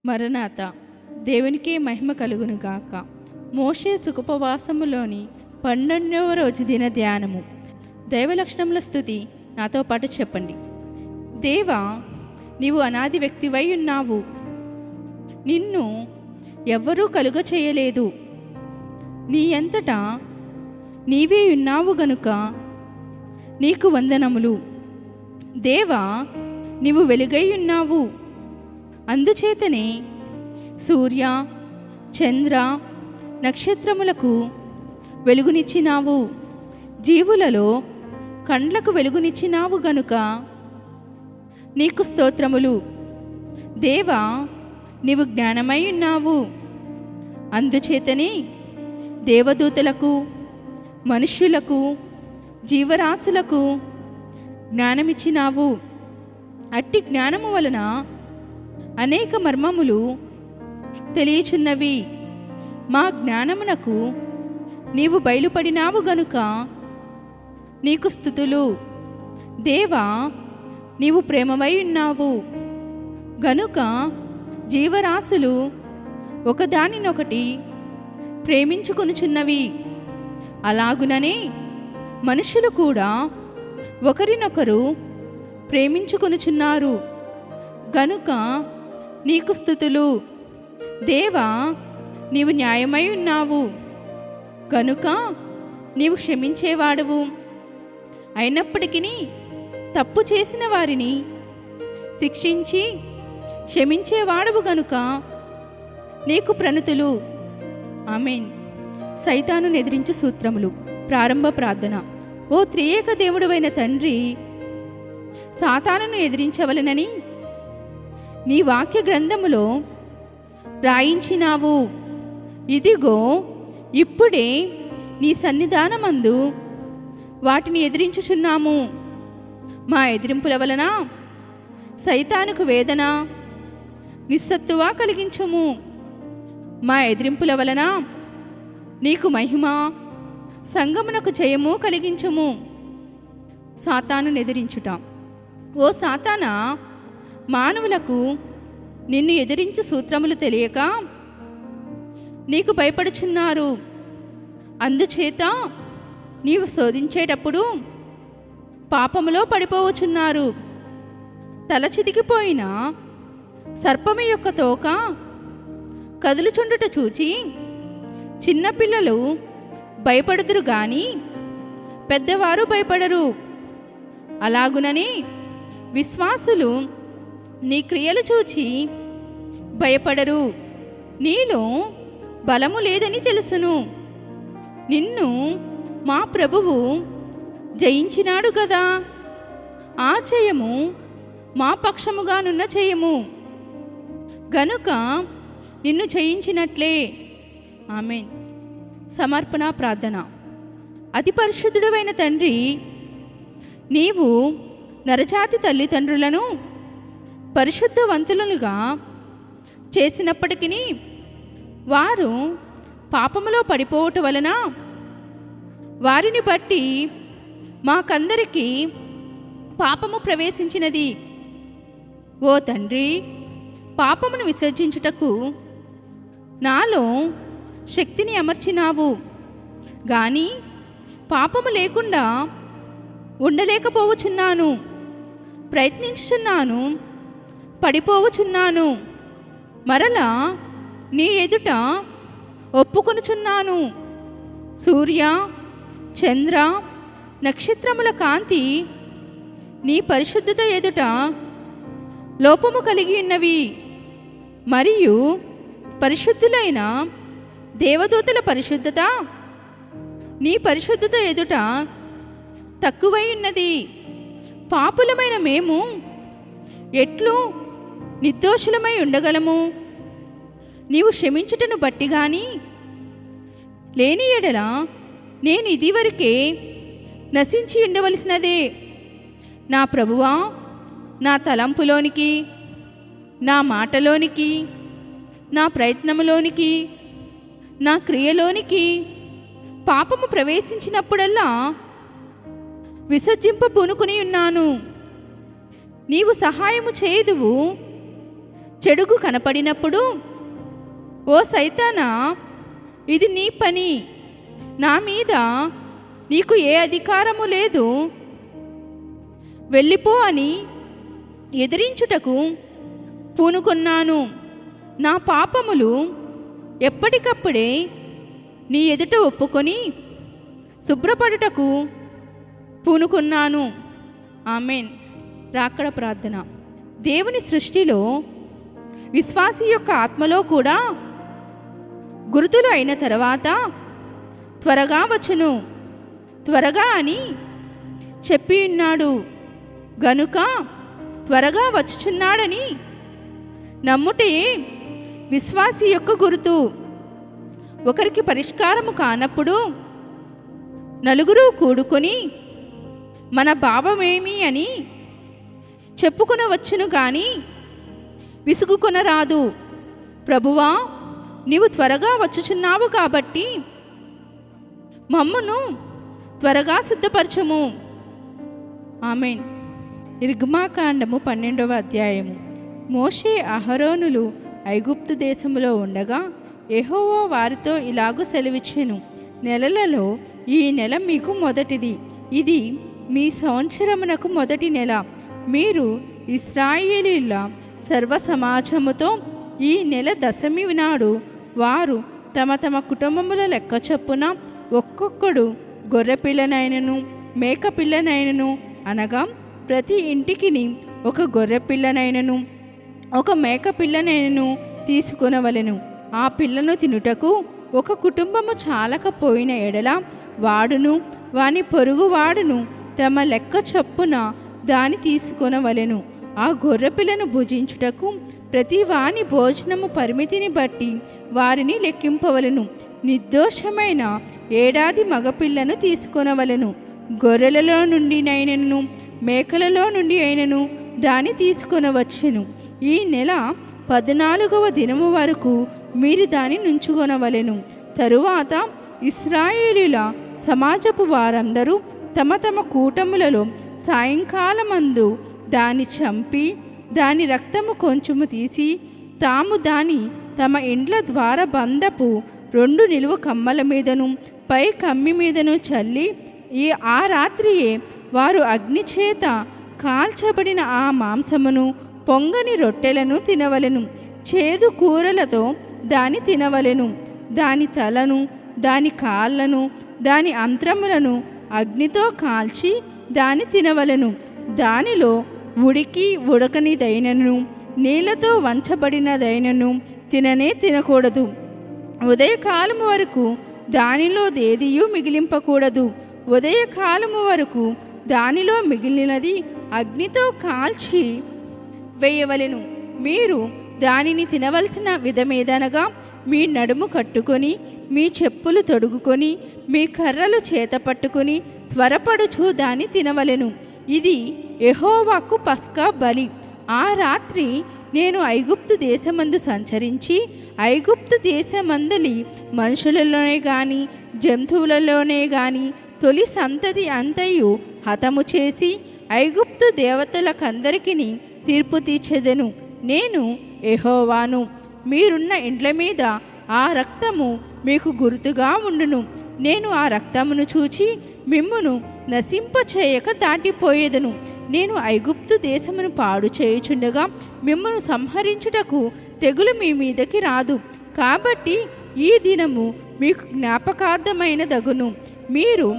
మరణాత దేవునికే మహిమ కలుగునుగాక. మోషే సుఖోపవాసములోని 12వ రోజు దిన ధ్యానము. దైవలక్షణముల స్తుతి నాతో పాటు చెప్పండి. దేవా, నీవు అనాది వ్యక్తివై ఉన్నావు. నిన్ను ఎవ్వరూ కలుగ చేయలేదు. నీ అంతటా నీవే ఉన్నావు గనుక నీకు వందనములు. దేవా, నీవు వెలుగై ఉన్నావు. అందుచేతనే సూర్య, చంద్ర, నక్షత్రములకు వెలుగునిచ్చినావు. జీవులలో కండ్లకు వెలుగునిచ్చినావు గనుక నీకు స్తోత్రములు. దేవా, నీవు జ్ఞానమై ఉన్నావు. అందుచేతనే దేవదూతలకు, మనుష్యులకు, జీవరాశులకు జ్ఞానమిచ్చినావు. అట్టి జ్ఞానము వలన అనేక మర్మములు తెలియచున్నవి. మా జ్ఞానమునకు నీవు బయలుపడినావు గనుక నీకు స్తుతులు. దేవా, నీవు ప్రేమవై ఉన్నావు గనుక జీవరాశులు ఒకదానినొకటి ప్రేమించుకొనుచున్నవి. అలాగుననే మనుషులు కూడా ఒకరినొకరు ప్రేమించుకొనుచున్నారు గనుక నీకు స్తుతులు. దేవా, నీవు న్యాయమై ఉన్నావు గనుక నీవు క్షమించేవాడవు. అయినప్పటికీ తప్పు చేసిన వారిని శిక్షించి క్షమించేవాడవు గనుక నీకు ప్రణతులు. ఆమేన్. సైతాను ఎదిరించు సూత్రములు. ప్రారంభ ప్రార్థన. ఓ త్రియేక దేవుడవైన తండ్రి, సాతానును ఎదిరించవలెనని నీ వాక్య గ్రంథములో రాయించినావు. ఇదిగో, ఇప్పుడే నీ సన్నిధానమందు వాటిని ఎదిరించుచున్నాము. మా ఎదిరింపుల వలన సైతానుకు వేదన, నిస్సత్తువ కలిగించుము. మా ఎదిరింపుల వలన నీకు మహిమ, సంగమునకు జయము కలిగించుము. సాతాను ఎదిరించుట. ఓ సాతానా, మానవులకు నిన్ను ఎదిరించు సూత్రములు తెలియక నీకు భయపడుచున్నారు. అందుచేత నీవు శోధించేటప్పుడు పాపములో పడిపోవచున్నారు. తల చితికిపోయిన సర్పము యొక్క తోక కదులుచుండుట చూచి చిన్నపిల్లలు భయపడుదురు గాని పెద్దవారు భయపడరు. అలాగునని విశ్వాసులు నీ క్రియలు చూచి భయపడరు. నీలో బలము లేదని తెలుసును. నిన్ను మా ప్రభువు జయించినాడు గదా. ఆ జయము మా పక్షముగానున్న జయము గనుక నిన్ను జయించినట్లే. ఆమేన్. సమర్పణ ప్రార్థన. అతి పరిశుద్ధుడైన తండ్రి, నీవు నరజాతి తల్లిదండ్రులను పరిశుద్ధవంతులుగా చేసినప్పటికీ వారు పాపములో పడిపోవటం వలన వారిని బట్టి మాకందరికీ పాపము ప్రవేశించినది. ఓ తండ్రి, పాపమును విసర్జించుటకు నాలో శక్తిని అమర్చినావు గాని పాపము లేకుండా ఉండలేకపోవచున్నాను. ప్రయత్నించుచున్నాను, పడిపోవచున్నాను. మరలా నీ ఎదుట ఒప్పుకొనుచున్నాను. సూర్య, చంద్ర, నక్షత్రముల కాంతి నీ పరిశుద్ధత ఎదుట లోపము కలిగి ఉన్నవి. మరియు పరిశుద్ధులైన దేవదూతల పరిశుద్ధత నీ పరిశుద్ధత ఎదుట తక్కువై ఉన్నది. పాపులమైన మేము ఎట్లు నిర్దోషులమై ఉండగలము? నీవు క్షమించుటను బట్టి గాని లేని ఎడల నేను ఇదివరకే నశించి ఉండవలసినదే. నా ప్రభువా, నా తలంపులోనికి, నా మాటలోనికి, నా ప్రయత్నములోనికి, నా క్రియలోనికి పాపము ప్రవేశించినప్పుడల్లా విసర్జింప పూనుకుని ఉన్నాను. నీవు సహాయము చేయుదువు, చెడుగు కనపడినప్పుడు, ఓ సైతానా, ఇది నీ పని, నా మీద నీకు ఏ అధికారము లేదు, వెళ్ళిపో అని ఎదిరించుటకు పూనుకున్నాను. నా పాపములు ఎప్పటికప్పుడే నీ ఎదుట ఒప్పుకొని శుభ్రపడుటకు పూనుకున్నాను. ఆమెన్. రాకడ ప్రార్థన. దేవుని సృష్టిలో విశ్వాసి యొక్క ఆత్మలో కూడా గుర్తులు అయిన తర్వాత త్వరగా వచ్చును, త్వరగా అని చెప్పి ఉన్నాడు గనుక త్వరగా వచ్చుచున్నాడని నమ్ముటే విశ్వాసి యొక్క గుర్తు. ఒకరికి పరిష్కారము కానప్పుడు నలుగురు కూడుకొని మన భావమేమి అని చెప్పుకొనవచ్చును గాని విసుగుకొనరాదు. ప్రభువా, నీవు త్వరగా వచ్చుచున్నావు కాబట్టి మమ్మును త్వరగా సిద్ధపరచుము. ఆమెన్. నిర్గమాకాండము 12వ అధ్యాయము. మోషే అహరోనులు ఐగుప్తు దేశములో ఉండగా యెహోవా వారితో ఇలాగు సెలవిచ్చెను, నెలలలో ఈ నెల మీకు మొదటిది, ఇది మీ సంవత్సరమునకు మొదటి నెల. మీరు ఇశ్రాయేలీయుల సర్వ సమాజముతో ఈ నెల దశమి నాడు వారు తమ తమ కుటుంబముల లెక్క చొప్పున ఒక్కొక్కడు గొర్రెపిల్లనైనను మేకపిల్లనైనను, అనగా ప్రతి ఇంటికిని ఒక గొర్రెపిల్లనైనను ఒక మేకపిల్లనైనను తీసుకొనవలెను. ఆ పిల్లను తినుటకు ఒక కుటుంబము చాలకపోయిన ఎడల వాడును వాని పొరుగువాడును తమ లెక్క చొప్పున దాని తీసుకొనవలెను. ఆ గొర్రెపిల్లను భుజించుటకు ప్రతి వాని భోజనము పరిమితిని బట్టి వారిని లెక్కింపవలెను. నిర్దోషమైన ఏడాది మగపిల్లను తీసుకొనవలెను. గొర్రెలలో నుండి అయినను మేకలలో నుండి అయినను దాన్ని తీసుకొనవచ్చును. ఈ నెల 14వ దినము వరకు మీరు దాన్ని నుంచుకొనవలెను. తరువాత ఇశ్రాయేలీయుల సమాజపు వారందరూ తమ తమ కూటములలో సాయంకాలమందు దాన్ని చంపి దాని రక్తము కొంచెము తీసి తాము దాని తమ ఇండ్ల ద్వార బంధపు 2 నిలువ కమ్మల మీదను పై కమ్మి మీదను చల్లి ఆ రాత్రియే వారు అగ్ని చేత కాల్చబడిన ఆ మాంసమును పొంగని రొట్టెలను తినవలెను. చేదు కూరలతో దాని తినవలెను. దాని తలను దాని కాళ్ళను దాని అంత్రములను అగ్నితో కాల్చి దాని తినవలెను. దానిలో ఉడకనిదైనను నీళ్లతో వంచబడినదైనను తినకూడదు. ఉదయకాలము వరకు దానిలో దేదియు మిగిలింపకూడదు. ఉదయకాలము వరకు దానిలో మిగిలినది అగ్నితో కాల్చి వేయవలెను. మీరు దానిని తినవలసిన విధమేదనగా మీ నడుము కట్టుకొని మీ చెప్పులు తొడుగుకొని మీ కర్రలు చేత పట్టుకొని త్వరపడుచు దాన్ని తినవలెను. ఇది యెహోవాకు పస్కా బలి. ఆ రాత్రి నేను ఐగుప్తు దేశమందు సంచరించి ఐగుప్తు దేశమందలి మనుషులలోనే గాని జంతువులలోనే గాని తొలి సంతతి అంతయు హతము చేసి ఐగుప్తు దేవతలకందరికీ తీర్పు తీర్చెదను. నేను యెహోవాను. మీరున్న ఇండ్ల మీద ఆ రక్తము మీకు గుర్తుగా ఉండును. నేను ఆ రక్తమును చూచి మిమ్మును నశింపచేయక దాటిపోయేదను. నేను ఐగుప్తు దేశమును పాడు చేయుచుండగా మిమ్మును సంహరించుటకు తెగులు మీ మీదకి రాదు. కాబట్టి ఈ దినము మీకు జ్ఞాపకార్థమైన దగును. మీరు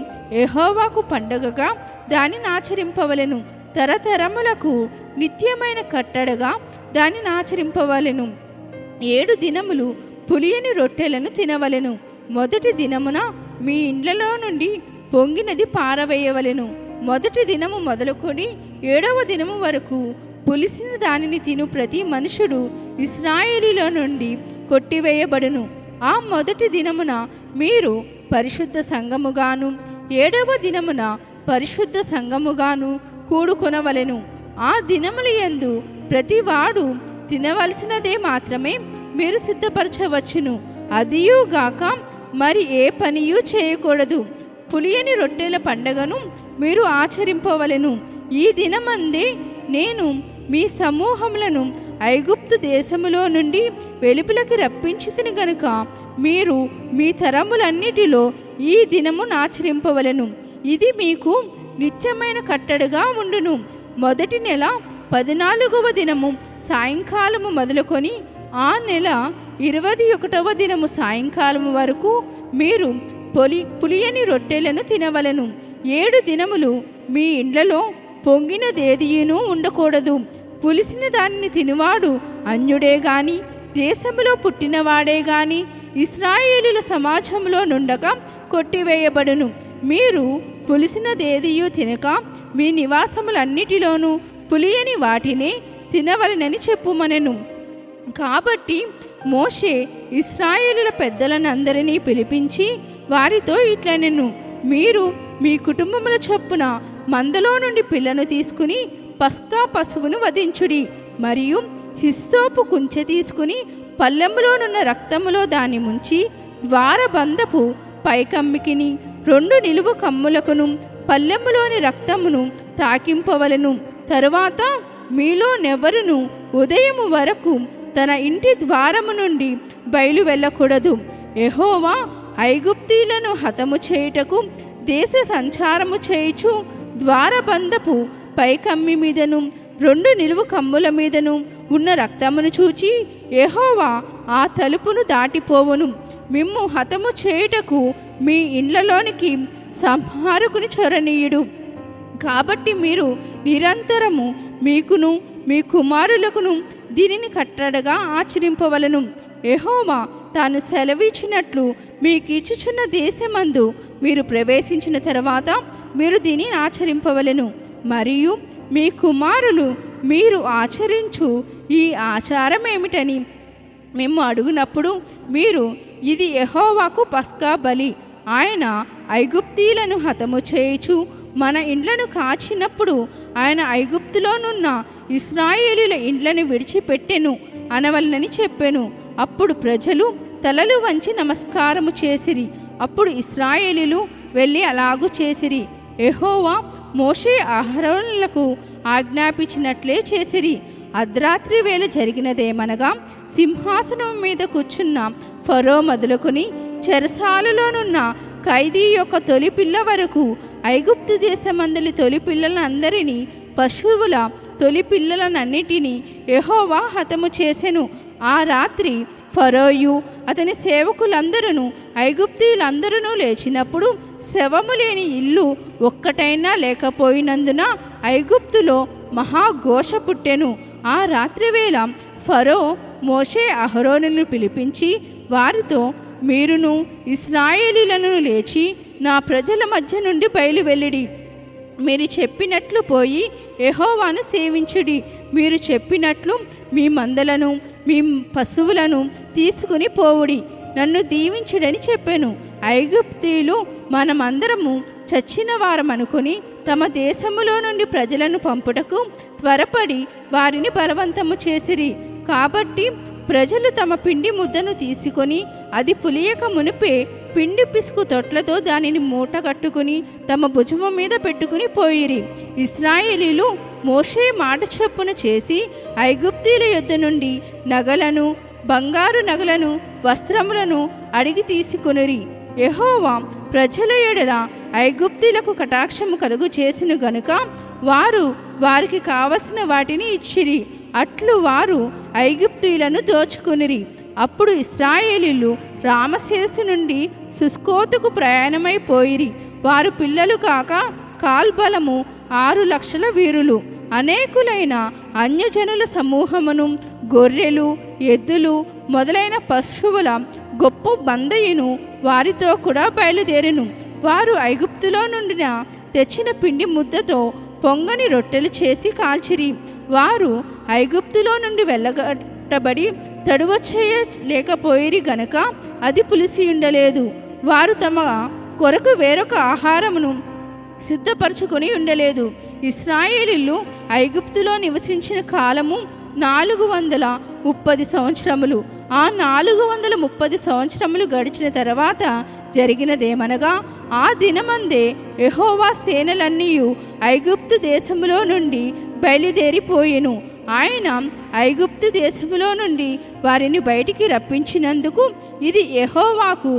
యెహోవాకు పండగగా దానిని ఆచరింపవలెను. తరతరములకు నిత్యమైన కట్టడగా దానిని ఆచరింపవలెను. 7 దినములు పులియని రొట్టెలను తినవలెను. మొదటి దినమున మీ ఇండ్లలో నుండి పొంగినది పారవేయవలెను. మొదటి దినము మొదలుకొని 7వ దినము వరకు పులిసిన దానిని తిను ప్రతి మనుషుడు ఇశ్రాయేలీలో నుండి కొట్టివేయబడును. ఆ మొదటి దినమున మీరు పరిశుద్ధ సంఘముగాను 7వ దినమున పరిశుద్ధ సంఘముగాను కూడుకొనవలెను. ఆ దినముల యందు ప్రతివాడు తినవలసినదే మాత్రమే మీరు సిద్ధపరచవచ్చును. అదియుగాక మరి ఏ పనియూ చేయకూడదు. పులియని రొట్టెల పండగను మీరు ఆచరింపవలెను. ఈ దినమందే నేను మీ సమూహములను ఐగుప్తు దేశములో నుండి వెలుపలకి రప్పించితిని గనుక మీరు మీ తరములన్నిటిలో ఈ దినమును ఆచరింపవలెను. ఇది మీకు నిత్యమైన కట్టడగా ఉండును. మొదటి నెల 14వ దినము సాయంకాలము మొదలుకొని ఆ నెల 21వ దినము సాయంకాలము వరకు మీరు పులియని రొట్టెలను తినవలెను. 7 దినములు మీ ఇండ్లలో పొంగినదేదియును ఉండకూడదు. పులిసిన దానిని తినువాడు అన్యుడే గాని దేశములో పుట్టినవాడే గాని ఇశ్రాయేలుల సమాజంలో నుండక కొట్టివేయబడును. మీరు పులిసినదేదియు తినక మీ నివాసములన్నిటిలోనూ పులియని వాటిని తినవలెనని చెప్పుమనెను. కాబట్టి మోషే ఇశ్రాయేలుల పెద్దలనందరినీ పిలిపించి వారితో ఇట్లనెను, మీరు మీ కుటుంబముల చొప్పున మందలో నుండి పిల్లను తీసుకుని పస్కా పశువును వధించుడి. మరియు హిస్సోపు కుంచె తీసుకుని పల్లెములోనున్న రక్తములో దాన్ని ముంచి ద్వారబంధపు పైకమ్మికిని 2 నిలువు కమ్ములకును పల్లెములోని రక్తమును తాకింపవలెను. తరువాత మీలో నెవరును ఉదయము వరకు తన ఇంటి ద్వారము నుండి బయలు వెళ్ళకూడదు. యెహోవా ఐగుప్తీలను హతము చేయుటకు దేశ సంచారము చేయుచు ద్వారబంధపు పైకమ్మి మీదను 2 నిలువు కమ్ముల మీదను ఉన్న రక్తమును చూచి యెహోవా ఆ తలుపును దాటిపోవును. మిమ్ము హతము చేయుటకు మీ ఇండ్లలోనికి సంహారకుని చొరనీయుడు. కాబట్టి మీరు నిరంతరము మీకును మీ కుమారులకును దీనిని కట్టడగా ఆచరింపవలను. యెహోవా తాను సెలవిచ్చినట్లు మీకిచ్చుచున్న దేశమందు మీరు ప్రవేశించిన తర్వాత మీరు దీనిని ఆచరింపవలెను. మరియు మీ కుమారులు మీరు ఆచరించు ఈ ఆచారం ఏమిటని మేము అడుగునప్పుడు మీరు, ఇది యెహోవాకు పస్కా బలి. ఆయన ఐగుప్తీలను హతము చేయుచు మన ఇండ్లను కాచినప్పుడు ఆయన ఐగుప్తులోనున్న ఇశ్రాయేలుల ఇండ్లను విడిచిపెట్టెను అనవలనని చెప్పెను. అప్పుడు ప్రజలు తలలు వంచి నమస్కారము చేసిరి. అప్పుడు ఇశ్రాయేలీలు వెళ్ళి అలాగు చేసిరి. యెహోవా మోషే అహరోనులకు ఆజ్ఞాపించినట్లే చేసిరి. అర్ధరాత్రి వేళ జరిగినదేమనగా, సింహాసనం మీద కూర్చున్న ఫరో మొదలుకొని చెరసాలలోనున్న ఖైదీ యొక్క తొలి పిల్ల వరకు ఐగుప్తు దేశమందలి తొలి పిల్లలందరినీ, పశువుల తొలి పిల్లలనన్నిటినీ యెహోవా హతము చేసెను. ఆ రాత్రి ఫరోయు అతని సేవకులందరూ ఐగుప్తీయులందరూ లేచినప్పుడు శవము లేని ఇల్లు ఒక్కటైనా లేకపోయినందున ఐగుప్తులో మహాఘోష పుట్టెను. ఆ రాత్రివేళ ఫరో మోషే అహరోనులను పిలిపించి వారితో, మీరును ఇశ్రాయేలీలను లేచి నా ప్రజల మధ్య నుండి బయలు వెళ్ళిడి. మీరు చెప్పినట్లు పోయి యెహోవాను సేవించుడి. మీరు చెప్పినట్లు మీ మందలను మీ పశువులను తీసుకుని పోవుడి. నన్ను దీవించుడని చెప్పాను. ఐగుప్తీయులు మనమందరము చచ్చిన వారమనుకొని తమ దేశములో నుండి ప్రజలను పంపుటకు త్వరపడి వారిని బలవంతము చేసిరి. కాబట్టి ప్రజలు తమ పిండి ముద్దను తీసుకొని అది పులియక మునిపే పిండి పిసుకు తొట్లతో దానిని మూట కట్టుకుని తమ భుజము మీద పెట్టుకుని పోయిరి. ఇశ్రాయేలీలు మోషే మాట చొప్పున చేసి ఐగుప్తీయుల యొద్ద నుండి నగలను, బంగారు నగలను, వస్త్రములను అడిగి తీసుకొనిరి. యెహోవా ప్రజల ఎడల ఐగుప్తీయులకు కటాక్షము కలుగు చేసిన గనుక వారు వారికి కావలసిన వాటిని ఇచ్చిరి. అట్లు వారు ఐగుప్తీయులను దోచుకొనిరి. అప్పుడు ఇశ్రాయేలీలు రామశేసు నుండి సుస్కోతుకు ప్రయాణమైపోయిరి. వారు పిల్లలు కాక కాల్బలము 6 లక్షల వీరులు, అనేకులైన అన్యజనుల సమూహమును, గొర్రెలు, ఎద్దులు మొదలైన పశువుల గొప్ప బందయును వారితో కూడా బయలుదేరెను. వారు ఐగుప్తులో నుండి తెచ్చిన పిండి ముద్దతో పొంగని రొట్టెలు చేసి కాల్చిరి. వారు ఐగుప్తులో నుండి వెళ్ళగొట్టబడి తడువ చేయలేకపోయిరి గనక అది పులిసి ఉండలేదు. వారు తమ కొరకు వేరొక ఆహారమును సిద్ధపరచుకొని ఉండలేదు. ఇశ్రాయేలీలు ఐగుప్తులో నివసించిన కాలము 430 సంవత్సరములు. ఆ 430 సంవత్సరములు గడిచిన తర్వాత జరిగినదేమనగా, ఆ దినమందే యెహోవా సేనలన్నీయు ఐగుప్తు దేశములో నుండి బయలుదేరిపోయెను. ఆయన ఐగుప్తు దేశములో నుండి వారిని బయటికి రప్పించినందుకు ఇది యెహోవాకు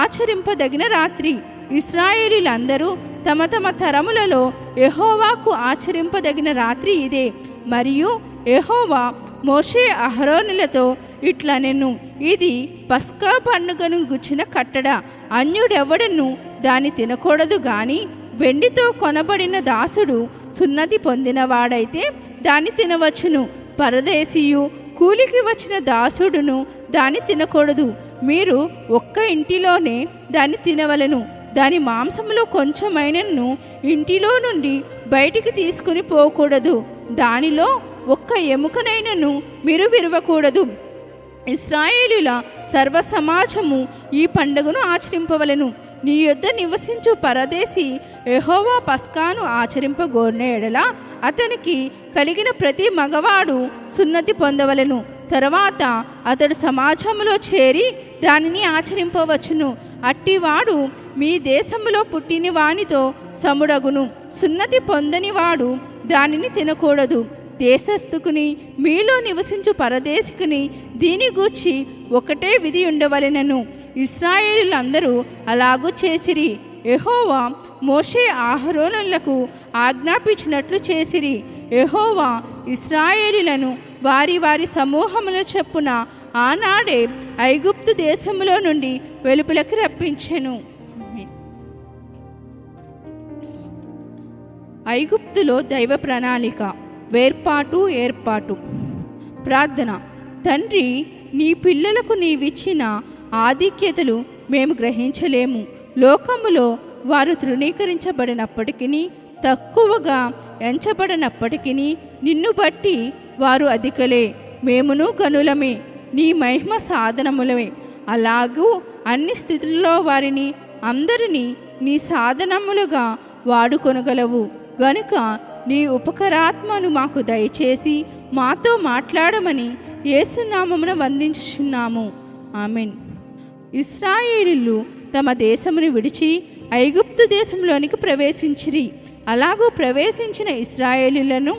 ఆచరింపదగిన రాత్రి. ఇశ్రాయేలీలందరూ తమ తమ తరములలో యెహోవాకు ఆచరింపదగిన రాత్రి ఇదే. మరియు యెహోవా మోషే అహరోనులతో ఇట్లనెను, ఇది పస్కా పండుగను గుచ్చిన కట్టడ. అన్యుడెవడను దాన్ని తినకూడదు గాని వెండితో కొనబడిన దాసుడు సున్నతి పొందినవాడైతే దాన్ని తినవచ్చును. పరదేశీయు కూలికి వచ్చిన దాసుడును దాన్ని తినకూడదు. మీరు ఒక్క ఇంటిలోనే దాన్ని తినవలను. దాని మాంసములో కొంచెమైనను ఇంటిలో నుండి బయటికి తీసుకుని పోకూడదు. దానిలో ఒక్క ఎముకనైనను మీరు విరవకూడదు. ఇశ్రాయేలుల సర్వ సమాజము ఈ పండుగను ఆచరింపవలెను. నీ యొద్ద నివసించు పరదేశి యెహోవా పస్కాను ఆచరింపగోరిన ఎడల అతనికి కలిగిన ప్రతి మగవాడు సున్నతి పొందవలెను. తరువాత అతడు సమాజములో చేరి దానిని ఆచరింపవచ్చును. అట్టివాడు మీ దేశములో పుట్టిన వానితో సముడగును. సున్నతి పొందని దానిని తినకూడదు. దేశస్థుకుని మీలో నివసించు పరదేశికుని దీని గూర్చి ఒకటే విధి ఉండవలెనను. ఇశ్రాయేలులందరూ అలాగూ చేసిరి. యెహోవా మోషే అహరోనులకు ఆజ్ఞాపించినట్లు చేసిరి. యెహోవా ఇశ్రాయేలులను వారి వారి సమూహముల చొప్పున ఆనాడే ఐగుప్తు దేశములో నుండి వెలుపలకి రప్పించెను. ఐగుప్తులో దైవ ప్రణాళిక, ఏర్పాటు. ప్రార్థన. తండ్రి, నీ పిల్లలకు నీవిచ్చిన ఆధిక్యతలు మేము గ్రహించలేము. లోకములో వారు తృణీకరించబడినప్పటికీ, తక్కువగా ఎంచబడినప్పటికీ నిన్ను బట్టి వారు అధికలే, మేమును గనులమే, నీ మహిమ సాధనములమే. అలాగూ అన్ని స్థితుల్లో వారిని అందరినీ నీ సాధనములుగా వాడుకొనగలవు గనుక నీ ఉపకారాత్మను మాకు దయచేసి మాతో మాట్లాడమని యేసునామమున వందించుచున్నాము. ఆమెన్. ఇశ్రాయేలీయులు తమ దేశమును విడిచి ఐగుప్తు దేశంలోనికి ప్రవేశించిరి. అలాగూ ప్రవేశించిన ఇశ్రాయేలీయులను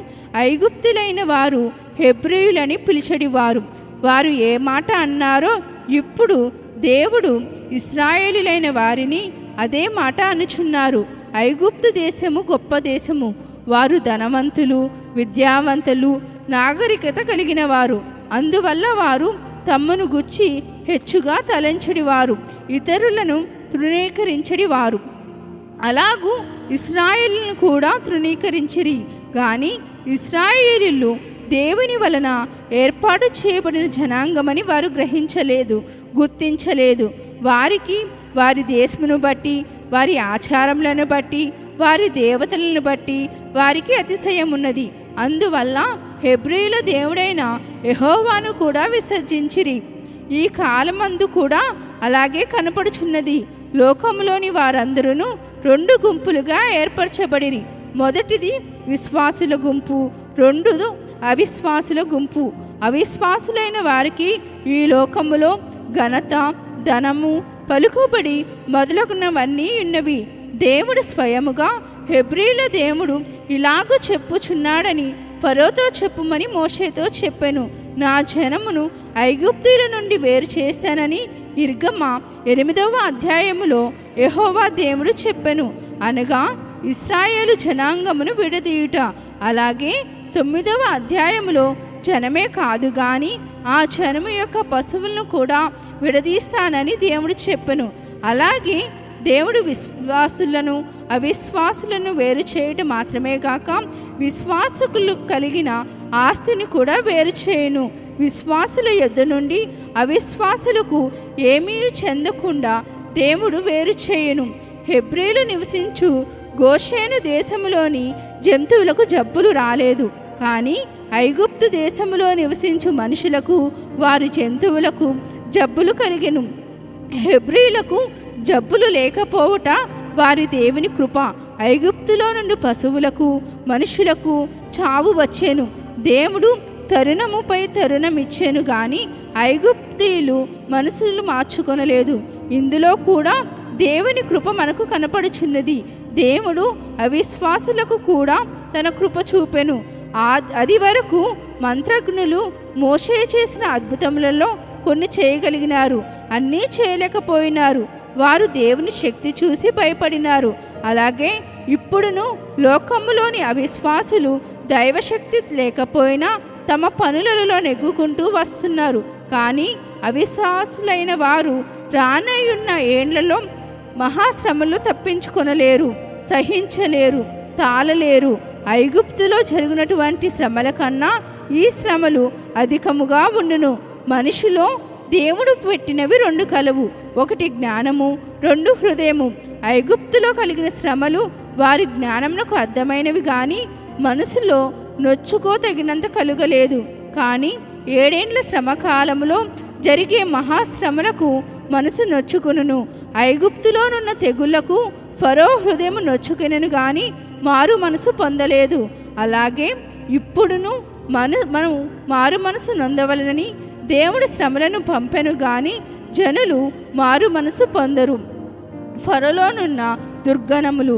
ఐగుప్తులైన వారు హెబ్రీయులని పిలిచెడివారు. వారు ఏ మాట అన్నారో ఇప్పుడు దేవుడు ఇశ్రాయేలీయులైన వారిని అదే మాట అనుచున్నారు. ఐగుప్తు దేశము గొప్ప దేశము. వారు ధనవంతులు, విద్యావంతులు, నాగరికత కలిగిన వారు. అందువల్ల వారు తమ్మును గుచ్చి హెచ్చుగా తలంచడివారు, ఇతరులను తృణీకరించడివారు. అలాగూ ఇశ్రాయేలును కూడా తృణీకరించిరి. కానీ ఇశ్రాయేలీయులు దేవుని వలన ఏర్పాటు చేయబడిన జనాంగమని వారు గ్రహించలేదు, గుర్తించలేదు. వారికి వారి దేశమును బట్టి, వారి ఆచారములను బట్టి, వారి దేవతలను బట్టి వారికి అతిశయం ఉన్నది. అందువల్ల హెబ్రీయుల దేవుడైన యెహోవాను కూడా విసర్జించిరి. ఈ కాలమందు కూడా అలాగే కనపడుచున్నది. లోకములోని వారందరూ రెండు గుంపులుగా ఏర్పరచబడిరి. మొదటిది విశ్వాసుల గుంపు, రెండోది అవిశ్వాసుల గుంపు. అవిశ్వాసులైన వారికి ఈ లోకములో ఘనత, ధనము, పలుకుబడి మొదలగునవన్నీ ఉన్నవి. దేవుడు స్వయముగా హెబ్రీయుల దేవుడు ఇలాగ చెప్పుచున్నాడని ఫరోతో చెప్పుమని మోషేతో చెప్పెను. నా జనమును ఐగుప్తీయుల నుండి వేరు చేశానని నిర్గమ 8వ అధ్యాయములో యెహోవా దేవుడు చెప్పెను, అనగా ఇశ్రాయేలు జనాంగమును విడదీయుట. అలాగే 9వ అధ్యాయములో జనమే కాదు గాని ఆ జనము యొక్క పశువులను కూడా విడదీస్తానని దేవుడు చెప్పెను. అలాగే దేవుడు విశ్వాసులను అవిశ్వాసులను వేరు చేయటం మాత్రమే కాక విశ్వాసులు కలిగిన ఆస్తిని కూడా వేరు చేయును. విశ్వాసుల యొద్ద నుండి అవిశ్వాసులకు ఏమీ చెందకుండా దేవుడు వేరు చేయును. హెబ్రీలు నివసించు గోషేను దేశములోని జంతువులకు జబ్బులు రాలేదు, కానీ ఐగుప్తు దేశములో నివసించు మనుషులకు వారి జంతువులకు జబ్బులు కలిగెను. హెబ్రీలకు జబ్బులు లేకపోవుట వారి దేవుని కృప. ఐగుప్తులో నుండి పశువులకు మనుషులకు చావు వచ్చేను. దేవుడు తరుణముపై తరుణమిచ్చేను గాని ఐగుప్తీయులు మనసులు మార్చుకొనలేదు. ఇందులో కూడా దేవుని కృప మనకు కనపడుచున్నది. దేవుడు అవిశ్వాసులకు కూడా తన కృప చూపెను. అది వరకు మంత్రజ్ఞులు మోషే చేసిన అద్భుతములలో కొన్ని చేయగలిగినారు, అన్నీ చేయలేకపోయినారు. వారు దేవుని శక్తి చూసి భయపడినారు. అలాగే ఇప్పుడును లోకములోని అవిశ్వాసులు దైవశక్తి లేకపోయినా తమ పనులలో నెగ్గుకుంటూ వస్తున్నారు. కానీ అవిశ్వాసులైన వారు రానయ్యున్న ఏండ్లలో మహాశ్రమలు తప్పించుకొనలేరు, సహించలేరు, తాళలేరు. ఐగుప్తులో జరిగినటువంటి శ్రమల కన్నా ఈ శ్రమలు అధికముగా ఉండును. మనిషిలో దేవుడు పెట్టినవి 2 కలవు, 1 జ్ఞానము, 2 హృదయము. ఐగుప్తులో కలిగిన శ్రమలు వారి జ్ఞానమునకు అర్థమైనవి గాని మనసులో నొచ్చుకోతగినంత కలుగలేదు. కానీ 7 ఏండ్ల శ్రమకాలములో జరిగే మహాశ్రమలకు మనసు నొచ్చుకును. ఐగుప్తులోనున్న తెగుళ్లకు ఫరో హృదయం నొచ్చుకునను గాని మారు మనసు పొందలేదు. అలాగే ఇప్పుడును మనం మారు మనసు నొందవలనని దేవుడు శ్రమలను పంపెను గాని జనులు మారు మనసు పొందరు. ఫరోలోనున్న దుర్గణములు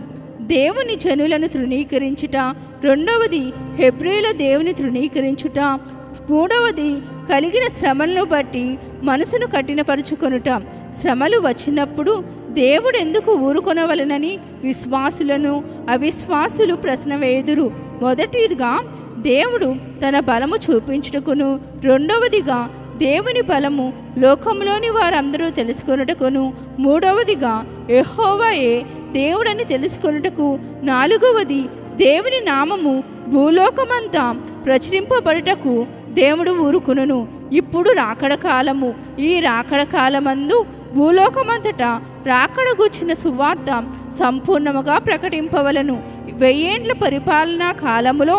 దేవుని జనులను తృణీకరించుట, 2వది హెబ్రీల దేవుని తృణీకరించుట, 3వది కలిగిన శ్రమలను బట్టి మనసును కఠినపరుచుకొనుట. శ్రమలు వచ్చినప్పుడు దేవుడు ఎందుకు ఊరుకొనవలనని విశ్వాసులను అవిశ్వాసులు ప్రశ్న వేయుదురు. మొదటిదిగా దేవుడు తన బలము చూపించుటకును, 2వదిగా దేవుని బలము లోకంలోని వారందరూ తెలుసుకొనుటకును, 3వదిగా యెహోవాయే దేవుడని తెలుసుకొనుటకు, 4వది దేవుని నామము భూలోకమంతా ప్రచురింపబడుటకు దేవుడు ఊరుకును. ఇప్పుడు రాకడ కాలము. ఈ రాకడ కాలమందు భూలోకమంతటా రాకడ గుచ్చిన సువార్త సంపూర్ణముగా ప్రకటింపవలను. 1000 ఏండ్ల పరిపాలనా కాలములో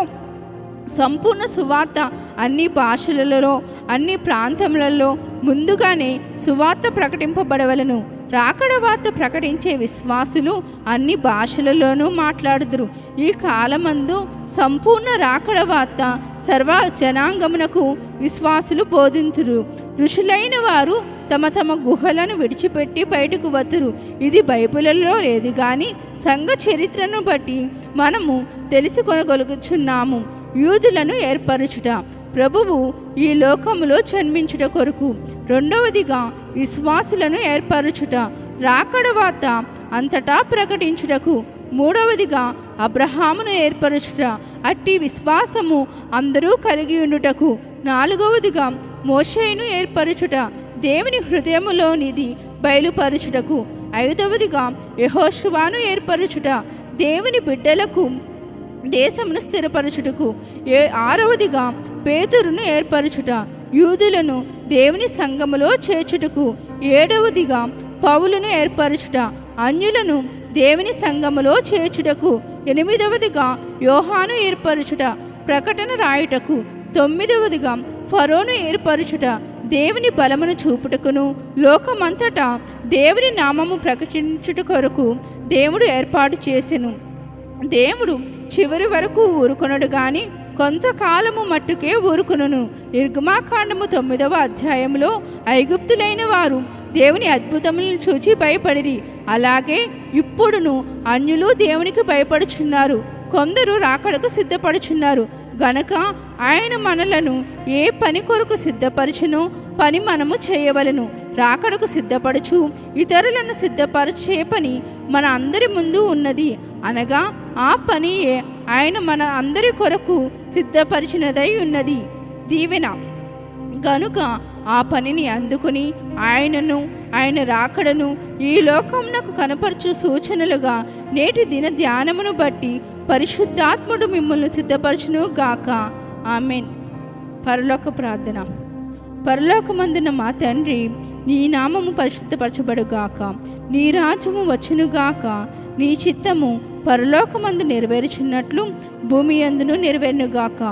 సంపూర్ణ సువార్త అన్ని భాషలలో అన్ని ప్రాంతములలో ముందుగానే సువార్త ప్రకటింపబడవలను. రాకడ వార్త ప్రకటించే విశ్వాసులు అన్ని భాషలలోనూ మాట్లాడుదురు. ఈ కాలమందు సంపూర్ణ రాకడ వార్త సర్వ జనాంగమునకు విశ్వాసులు బోధింతురు. ఋషులైన వారు తమ తమ గుహలను విడిచిపెట్టి బయటకు వతురు. ఇది బైబిల్లో లేదు కానీ సంఘ చరిత్రను బట్టి మనము తెలుసుకొనగలుగుచున్నాము. యూదులను ఏర్పరచుట, ప్రభువు ఈ లోకములో జన్మించుట కొరకు. 2వదిగా విశ్వాసులను ఏర్పరచుట, రాకడ వార్త అంతటా ప్రకటించుటకు. 3వదిగా అబ్రహామును ఏర్పరచుట, అట్టి విశ్వాసము అందరూ కలిగి ఉండుటకు. 4వదిగా మోషేను ఏర్పరచుట, దేవుని హృదయములోనిది బయలుపరచుటకు. 5వదిగా యెహోషువను ఏర్పరచుట, దేవుని బిడ్డలకు దేశమును స్థిరపరచుటకు. 6వదిగా పేతురును ఏర్పరచుట, యూదులను దేవుని సంఘములో చేర్చుటకు. 7వదిగా పౌలును ఏర్పరచుట, అన్యులను దేవుని సంఘములో చేర్చుటకు. 8వదిగా యోహాను ఏర్పరచుట, ప్రకటన రాయుటకు. 9వదిగా ఫరోను ఏర్పరచుట, దేవుని బలమును చూపుటకును. లోకమంతటా దేవుని నామము ప్రకటించుట కొరకు దేవుడు ఏర్పాటు చేసెను. దేవుడు చివరి వరకు ఊరుకొనడు గాని కొంతకాలము మట్టుకే ఊరుకొనును. నిర్గమాకాండము 9వ అధ్యాయంలో ఐగుప్తులైన వారు దేవుని అద్భుతములను చూచి భయపడిరి. అలాగే ఇప్పుడును అన్యులు దేవునికి భయపడుచున్నారు. కొందరు రాకడకు సిద్ధపడుచున్నారు గనక ఆయన మనలను ఏ పని కొరకు సిద్ధపరచునో పని మనము చేయవలను. రాకడకు సిద్ధపడుచు ఇతరులను సిద్ధపరిచే పని మన అందరి ముందు ఉన్నది. అనగా ఆ పనియే ఆయన మన అందరి కొరకు సిద్ధపరిచినదై ఉన్నది. దీవెన గనుక ఆ పనిని అందుకుని ఆయనను ఆయన రాకడను ఈ లోకమునకు కనపరచు సూచనలుగా నేటి దిన ధ్యానమును బట్టి పరిశుద్ధాత్ముడు మిమ్మల్ని సిద్ధపరచును గాక. ఆమెన్. పరలోక ప్రార్థన. పరలోకమందున మా తండ్రి, నీ నామము పరిశుద్ధపరచబడుగాక, నీ రాజ్యము వచ్చునుగాక, నీ చిత్తము పరలోకమందు నెరవేర్చున్నట్లు భూమి యందును నెరవేరునుగాక.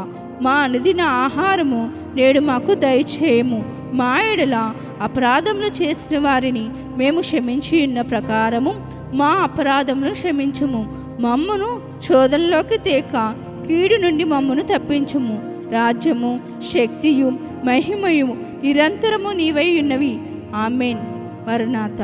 మా అనుదిన ఆహారము నేడు మాకు దయచేయము. మా ఎడల అపరాధములు చేసిన వారిని మేము క్షమించి ఉన్న ప్రకారము మా అపరాధములను క్షమించుము. మమ్మను శోధనలోకి తేక కీడు నుండి మమ్మను తప్పించుము. రాజ్యము, శక్తియు, మహిమయు నిరంతరము నీవై ఉన్నవి. ఆమెన్. మరణాత.